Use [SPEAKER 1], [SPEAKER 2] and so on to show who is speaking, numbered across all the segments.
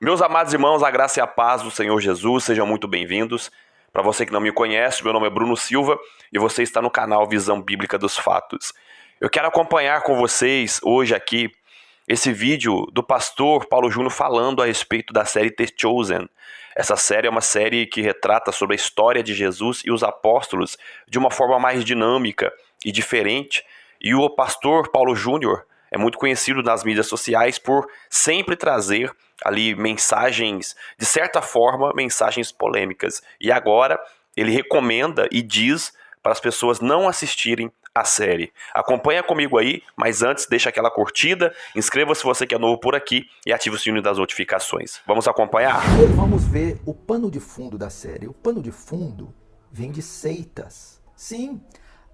[SPEAKER 1] Meus amados irmãos, a graça e a paz do Senhor Jesus, sejam muito bem-vindos. Para você que não me conhece, meu nome é Bruno Silva e você está no canal Visão Bíblica dos Fatos. Eu quero acompanhar com vocês hoje aqui esse vídeo do pastor Paulo Júnior falando a respeito da série The Chosen. Essa série é uma série que retrata sobre a história de Jesus e os apóstolos de uma forma mais dinâmica e diferente. E o pastor Paulo Júnior é muito conhecido nas mídias sociais por sempre trazer ali mensagens, de certa forma, mensagens polêmicas. E agora ele recomenda e diz para as pessoas não assistirem a série. Acompanha comigo aí, mas antes deixa aquela curtida, inscreva-se se você que é novo por aqui e ative o sininho das notificações. Vamos acompanhar?
[SPEAKER 2] Hoje vamos ver o pano de fundo da série. O pano de fundo vem de seitas. Sim,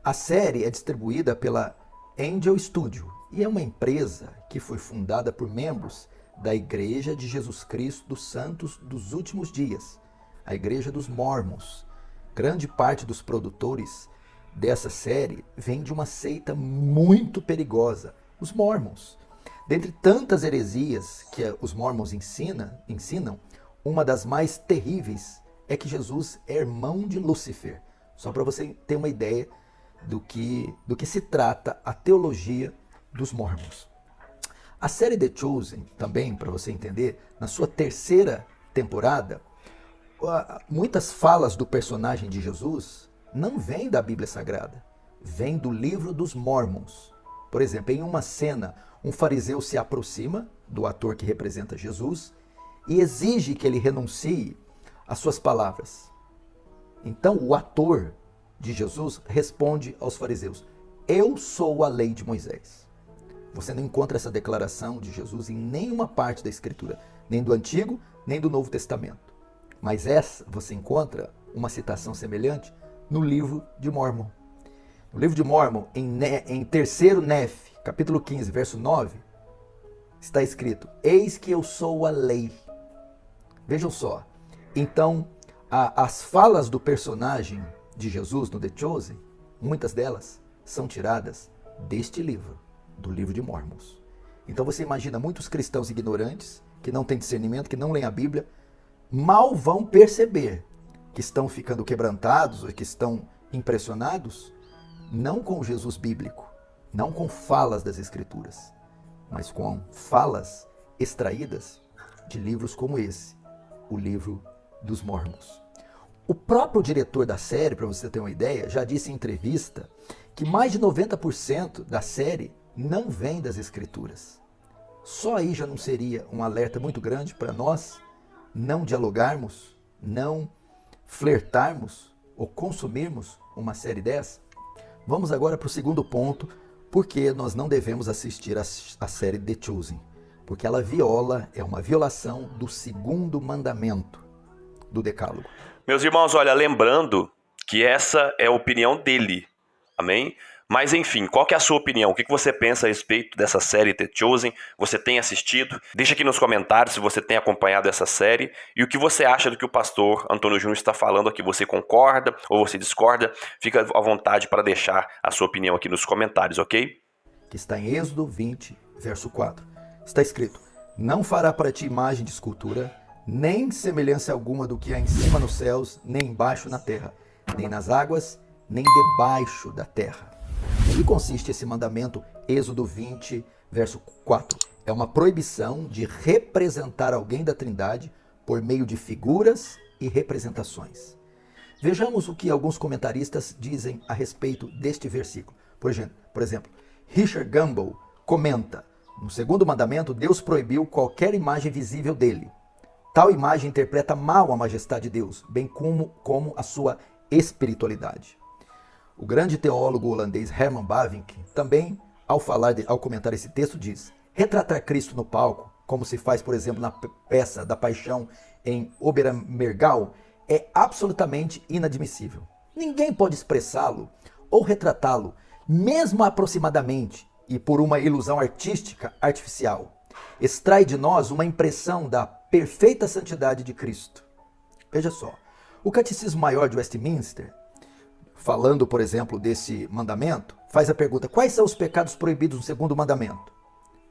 [SPEAKER 2] a série é distribuída pela Angel Studio e é uma empresa que foi fundada por membros da Igreja de Jesus Cristo dos Santos dos Últimos Dias, a Igreja dos Mormons. Grande parte dos produtores dessa série vem de uma seita muito perigosa, os Mormons. Dentre tantas heresias que os Mormons ensinam, uma das mais terríveis é que Jesus é irmão de Lúcifer. Só para você ter uma ideia do que se trata a teologia dos Mormons. A série The Chosen, também, para você entender, na sua terceira temporada, muitas falas do personagem de Jesus não vêm da Bíblia Sagrada, vêm do livro dos Mormons. Por exemplo, em uma cena, um fariseu se aproxima do ator que representa Jesus e exige que ele renuncie às suas palavras. Então, o ator de Jesus responde aos fariseus: "Eu sou a lei de Moisés." Você não encontra essa declaração de Jesus em nenhuma parte da Escritura, nem do Antigo, nem do Novo Testamento. Mas você encontra uma citação semelhante no livro de Mórmon. No livro de Mórmon, em 3º Nef, capítulo 15, verso 9, está escrito: "Eis que eu sou a lei." Vejam só. Então, as falas do personagem de Jesus no The Chosen, muitas delas são tiradas deste livro, do livro de Mormons. Então você imagina muitos cristãos ignorantes, que não têm discernimento, que não leem a Bíblia, mal vão perceber que estão ficando quebrantados ou que estão impressionados, não com o Jesus bíblico, não com falas das Escrituras, mas com falas extraídas de livros como esse, o livro dos Mormons. O próprio diretor da série, para você ter uma ideia, já disse em entrevista que mais de 90% da série não vem das Escrituras. Só aí já não seria um alerta muito grande para nós não dialogarmos, não flertarmos ou consumirmos uma série dessa? Vamos agora para o segundo ponto, porque nós não devemos assistir a série The Chosen, porque ela é uma violação do segundo mandamento do Decálogo.
[SPEAKER 1] Meus irmãos, olha, lembrando que essa é a opinião dele, amém? Mas enfim, qual que é a sua opinião? O que você pensa a respeito dessa série The Chosen? Você tem assistido? Deixa aqui nos comentários se você tem acompanhado essa série e o que você acha do que o pastor Antônio Júnior está falando aqui. Você concorda ou você discorda? Fica à vontade para deixar a sua opinião aqui nos comentários, ok?
[SPEAKER 2] Que está em Êxodo 20, verso 4. Está escrito: "Não fará para ti imagem de escultura, nem semelhança alguma do que há em cima nos céus, nem embaixo na terra, nem nas águas, nem debaixo da terra." Em que consiste esse mandamento? Êxodo 20, verso 4. É uma proibição de representar alguém da Trindade por meio de figuras e representações. Vejamos o que alguns comentaristas dizem a respeito deste versículo. Por exemplo, Richard Gamble comenta: "No segundo mandamento, Deus proibiu qualquer imagem visível dele. Tal imagem interpreta mal a majestade de Deus, bem como a sua espiritualidade." O grande teólogo holandês Herman Bavinck também, ao comentar esse texto, diz: "Retratar Cristo no palco, como se faz, por exemplo, na peça da Paixão em Oberammergau, é absolutamente inadmissível. Ninguém pode expressá-lo ou retratá-lo, mesmo aproximadamente, e por uma ilusão artística artificial. Extrai de nós uma impressão da perfeita santidade de Cristo." Veja só, o Catecismo Maior de Westminster, falando, por exemplo, desse mandamento, faz a pergunta: quais são os pecados proibidos no segundo mandamento?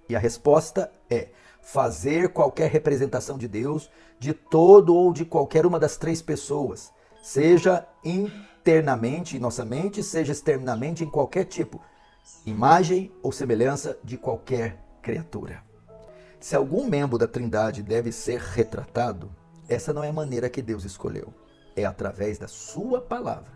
[SPEAKER 2] E a resposta é: fazer qualquer representação de Deus de todo ou de qualquer uma das três pessoas, seja internamente em nossa mente, seja externamente em qualquer tipo, imagem ou semelhança de qualquer criatura. Se algum membro da Trindade deve ser retratado, essa não é a maneira que Deus escolheu. É através da sua palavra.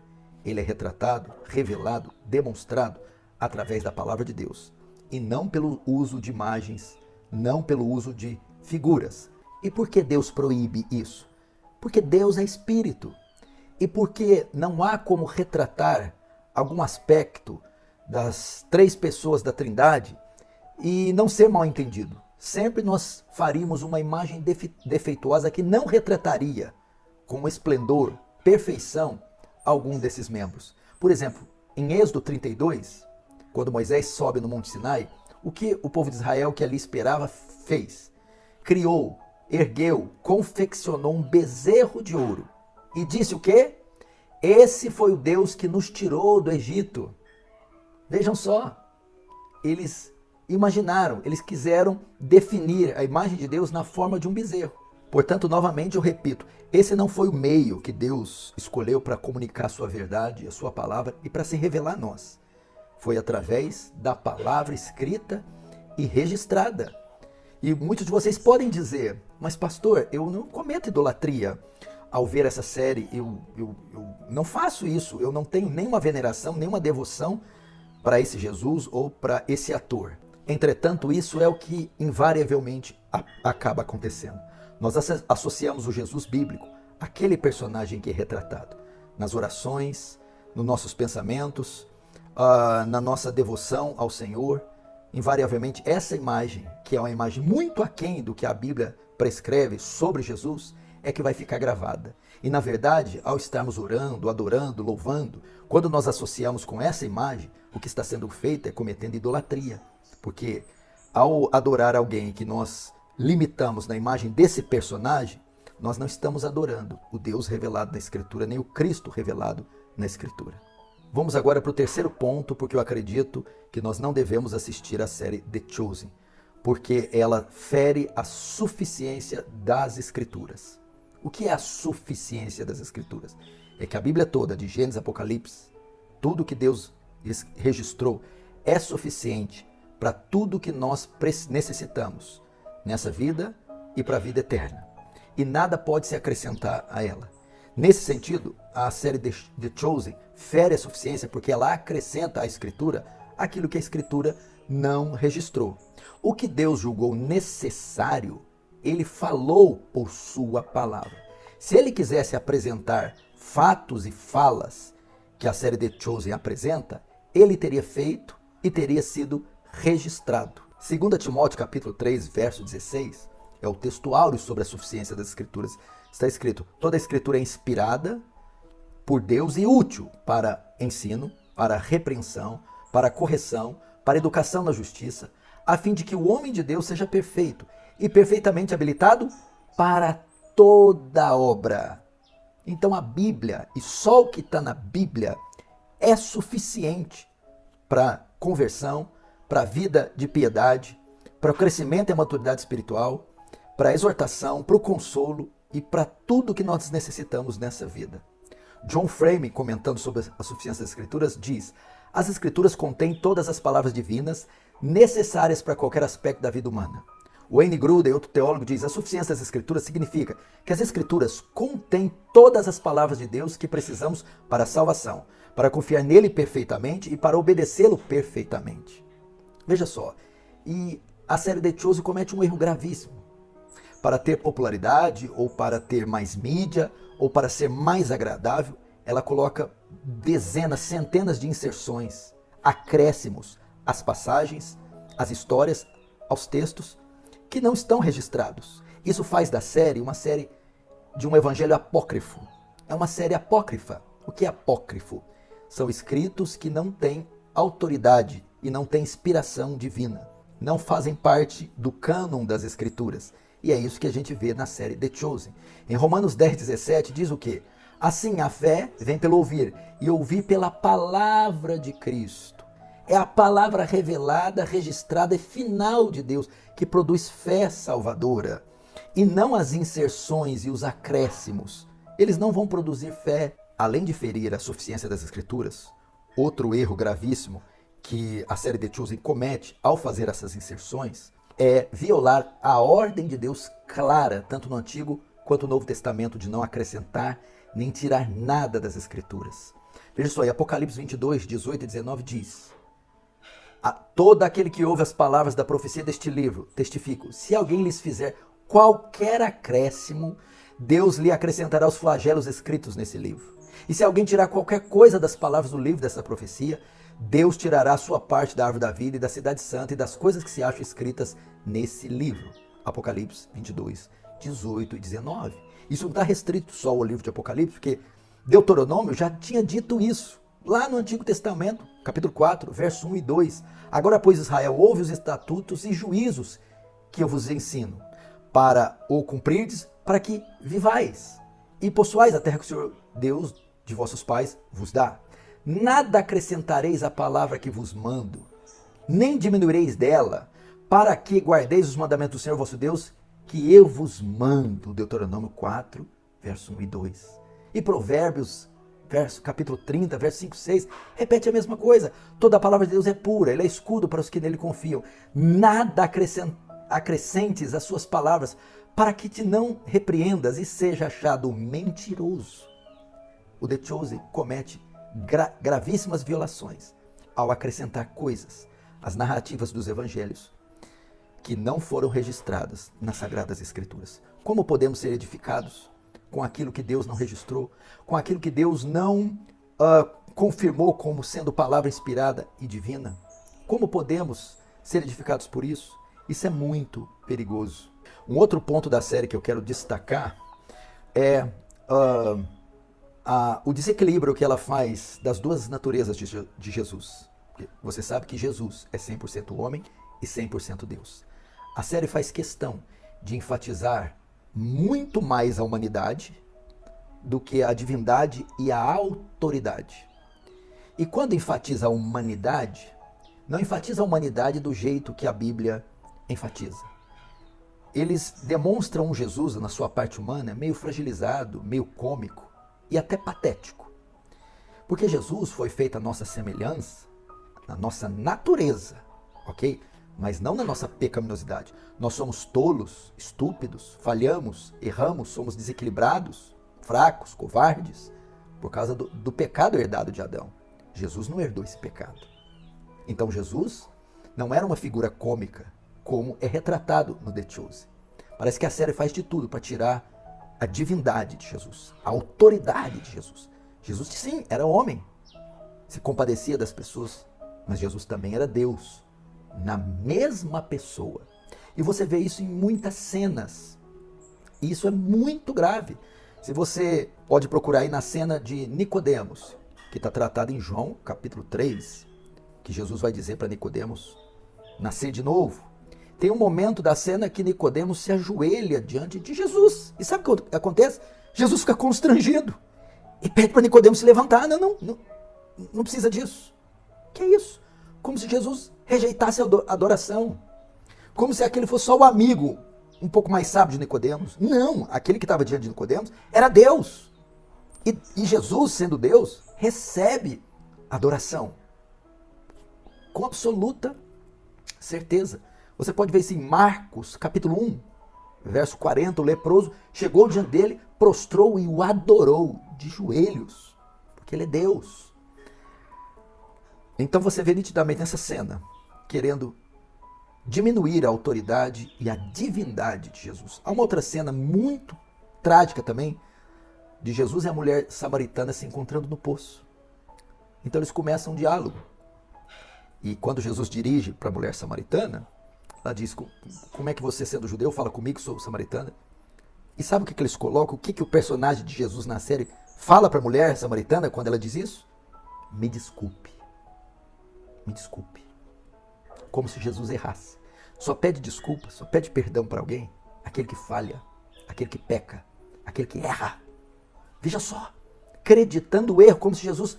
[SPEAKER 2] Ele é retratado, revelado, demonstrado através da palavra de Deus. E não pelo uso de imagens, não pelo uso de figuras. E por que Deus proíbe isso? Porque Deus é espírito. E porque não há como retratar algum aspecto das três pessoas da Trindade e não ser mal entendido. Sempre nós faríamos uma imagem defeituosa que não retrataria com esplendor, perfeição, algum desses membros. Por exemplo, em Êxodo 32, quando Moisés sobe no Monte Sinai, o que o povo de Israel que ali esperava fez? Criou, ergueu, confeccionou um bezerro de ouro e disse o quê? Esse foi o Deus que nos tirou do Egito. Vejam só, eles imaginaram, eles quiseram definir a imagem de Deus na forma de um bezerro. Portanto, novamente eu repito, esse não foi o meio que Deus escolheu para comunicar a sua verdade, a sua palavra e para se revelar a nós. Foi através da palavra escrita e registrada. E muitos de vocês podem dizer, mas pastor, eu não cometo idolatria ao ver essa série, eu não faço isso, eu não tenho nenhuma veneração, nenhuma devoção para esse Jesus ou para esse ator. Entretanto, isso é o que invariavelmente acaba acontecendo. Nós associamos o Jesus bíblico àquele personagem que é retratado nas orações, nos nossos pensamentos, na nossa devoção ao Senhor. Invariavelmente, essa imagem, que é uma imagem muito aquém do que a Bíblia prescreve sobre Jesus, é que vai ficar gravada. E na verdade, ao estarmos orando, adorando, louvando, quando nós associamos com essa imagem, o que está sendo feito é cometendo idolatria. Porque ao adorar alguém que nós limitamos na imagem desse personagem, nós não estamos adorando o Deus revelado na Escritura, nem o Cristo revelado na Escritura. Vamos agora para o terceiro ponto, porque eu acredito que nós não devemos assistir à série The Chosen, porque ela fere a suficiência das Escrituras. O que é a suficiência das Escrituras? É que a Bíblia toda, de Gênesis a Apocalipse, tudo que Deus registrou é suficiente para tudo que nós necessitamos nessa vida e para a vida eterna. E nada pode se acrescentar a ela. Nesse sentido, a série The Chosen fere a suficiência porque ela acrescenta à Escritura aquilo que a Escritura não registrou. O que Deus julgou necessário, Ele falou por sua palavra. Se Ele quisesse apresentar fatos e falas que a série The Chosen apresenta, Ele teria feito e teria sido registrado. 2 Timóteo capítulo 3, verso 16, é o texto áureo sobre a suficiência das Escrituras. Está escrito, toda a Escritura é inspirada por Deus e útil para ensino, para repreensão, para correção, para educação na justiça, a fim de que o homem de Deus seja perfeito e perfeitamente habilitado para toda obra. Então a Bíblia, e só o que está na Bíblia, é suficiente para conversão, para a vida de piedade, para o crescimento e a maturidade espiritual, para a exortação, para o consolo e para tudo que nós necessitamos nessa vida. John Frame, comentando sobre a suficiência das Escrituras, diz: as Escrituras contêm todas as palavras divinas necessárias para qualquer aspecto da vida humana. Wayne Grudem, outro teólogo, diz: a suficiência das Escrituras significa que as Escrituras contêm todas as palavras de Deus que precisamos para a salvação, para confiar nele perfeitamente e para obedecê-lo perfeitamente. Veja só, e a série The Chosen comete um erro gravíssimo. Para ter popularidade, ou para ter mais mídia, ou para ser mais agradável, ela coloca dezenas, centenas de inserções, acréscimos às passagens, às histórias, aos textos, que não estão registrados. Isso faz da série uma série de um evangelho apócrifo. É uma série apócrifa. O que é apócrifo? São escritos que não têm autoridade e não têm inspiração divina. Não fazem parte do cânon das Escrituras. E é isso que a gente vê na série The Chosen. Em Romanos 10:17 diz o quê? Assim a fé vem pelo ouvir, e ouvir pela palavra de Cristo. É a palavra revelada, registrada e final de Deus que produz fé salvadora. E não as inserções e os acréscimos. Eles não vão produzir fé. Além de ferir a suficiência das Escrituras, outro erro gravíssimo que a série The Chosen comete ao fazer essas inserções é violar a ordem de Deus clara, tanto no Antigo quanto no Novo Testamento, de não acrescentar nem tirar nada das Escrituras. Veja só, em Apocalipse 22, 18 e 19 diz: a todo aquele que ouve as palavras da profecia deste livro, testifico, se alguém lhes fizer qualquer acréscimo, Deus lhe acrescentará os flagelos escritos nesse livro. E se alguém tirar qualquer coisa das palavras do livro dessa profecia, Deus tirará a sua parte da árvore da vida e da cidade santa e das coisas que se acham escritas nesse livro. Apocalipse 22, 18 e 19. Isso não está restrito só ao livro de Apocalipse, porque Deuteronômio já tinha dito isso lá no Antigo Testamento, capítulo 4, verso 1 e 2. Agora, pois, Israel, ouve os estatutos e juízos que eu vos ensino, para o cumprirdes, para que vivais e possuais a terra que o Senhor Deus de vossos pais vos dá. Nada acrescentareis à palavra que vos mando, nem diminuireis dela, para que guardeis os mandamentos do Senhor vosso Deus, que eu vos mando. Deuteronômio 4, verso 1 e 2. E Provérbios, capítulo 30, verso 5 e 6, repete a mesma coisa. Toda a palavra de Deus é pura, ele é escudo para os que nele confiam. Nada acrescentes às suas palavras, para que te não repreendas e seja achado mentiroso. O The Chosen comete gravíssimas violações ao acrescentar coisas às narrativas dos evangelhos que não foram registradas nas Sagradas Escrituras. Como podemos ser edificados com aquilo que Deus não registrou, com aquilo que Deus não confirmou como sendo palavra inspirada e divina? Como podemos ser edificados por isso? Isso é muito perigoso. Um outro ponto da série que eu quero destacar é o desequilíbrio que ela faz das duas naturezas de Jesus. Você sabe que Jesus é 100% homem e 100% Deus. A série faz questão de enfatizar muito mais a humanidade do que a divindade e a autoridade. E quando enfatiza a humanidade, não enfatiza a humanidade do jeito que a Bíblia enfatiza. Eles demonstram um Jesus, na sua parte humana, meio fragilizado, meio cômico e até patético. Porque Jesus foi feito à nossa semelhança, na nossa natureza, ok? Mas não na nossa pecaminosidade. Nós somos tolos, estúpidos, falhamos, erramos, somos desequilibrados, fracos, covardes, por causa do pecado herdado de Adão. Jesus não herdou esse pecado. Então Jesus não era uma figura cômica, como é retratado no The Chosen. Parece que a série faz de tudo para tirar a divindade de Jesus, a autoridade de Jesus. Jesus, sim, era homem, se compadecia das pessoas, mas Jesus também era Deus, na mesma pessoa. E você vê isso em muitas cenas. E isso é muito grave. Se você pode procurar aí na cena de Nicodemos, que está tratada em João, capítulo 3, que Jesus vai dizer para Nicodemos nascer de novo. Tem um momento da cena que Nicodemos se ajoelha diante de Jesus. E sabe o que acontece? Jesus fica constrangido e pede para Nicodemos se levantar. Não precisa disso. Que é isso? Como se Jesus rejeitasse a adoração. Como se aquele fosse só o amigo um pouco mais sábio de Nicodemos. Não, aquele que estava diante de Nicodemos era Deus. E Jesus, sendo Deus, recebe adoração com absoluta certeza. Você pode ver isso em Marcos, capítulo 1, verso 40, o leproso chegou diante dele, prostrou e o adorou de joelhos, porque ele é Deus. Então você vê nitidamente nessa cena, querendo diminuir a autoridade e a divindade de Jesus. Há uma outra cena muito trágica também, de Jesus e a mulher samaritana se encontrando no poço. Então eles começam um diálogo. E quando Jesus dirige para a mulher samaritana, ela diz, como é que você, sendo judeu, fala comigo, sou samaritana? E sabe o que eles colocam? O que o personagem de Jesus na série fala para a mulher samaritana quando ela diz isso? Me desculpe. Me desculpe. Como se Jesus errasse. Só pede desculpa, só pede perdão para alguém aquele que falha, aquele que peca, aquele que erra. Veja só, acreditando o erro, como se Jesus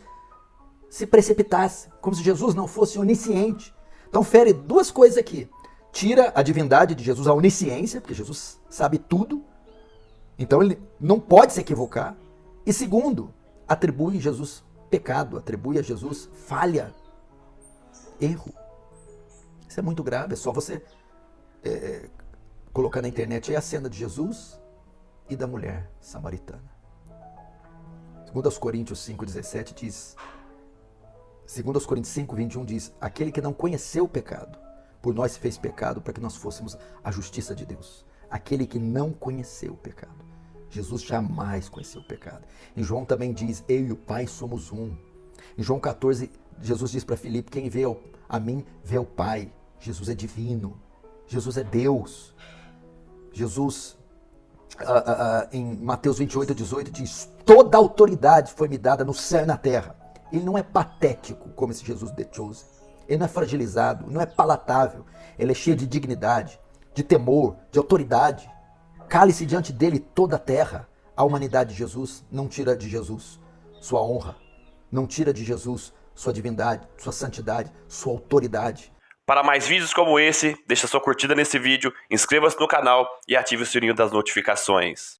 [SPEAKER 2] se precipitasse, como se Jesus não fosse onisciente. Então fere duas coisas aqui. Tira a divindade de Jesus, a onisciência, porque Jesus sabe tudo. Então ele não pode se equivocar. E segundo, atribui a Jesus pecado, atribui a Jesus falha, erro. Isso é muito grave, é só você colocar na internet aí a cena de Jesus e da mulher samaritana. Segundo aos Coríntios 5,17 diz, segundo aos Coríntios 5,21 diz, aquele que não conheceu o pecado, por nós se fez pecado para que nós fôssemos a justiça de Deus. Aquele que não conheceu o pecado. Jesus jamais conheceu o pecado. Em João também diz, eu e o Pai somos um. Em João 14, Jesus diz para Filipe, quem vê a mim, vê o Pai. Jesus é divino. Jesus é Deus. Jesus, em Mateus 28,18 diz, toda autoridade foi me dada no céu e na terra. Ele não é patético como esse Jesus de Chose. Ele não é fragilizado, não é palatável. Ele é cheio de dignidade, de temor, de autoridade. Cale-se diante dele toda a terra. A humanidade de Jesus não tira de Jesus sua honra. Não tira de Jesus sua divindade, sua santidade, sua autoridade.
[SPEAKER 1] Para mais vídeos como esse, deixa sua curtida nesse vídeo, inscreva-se no canal e ative o sininho das notificações.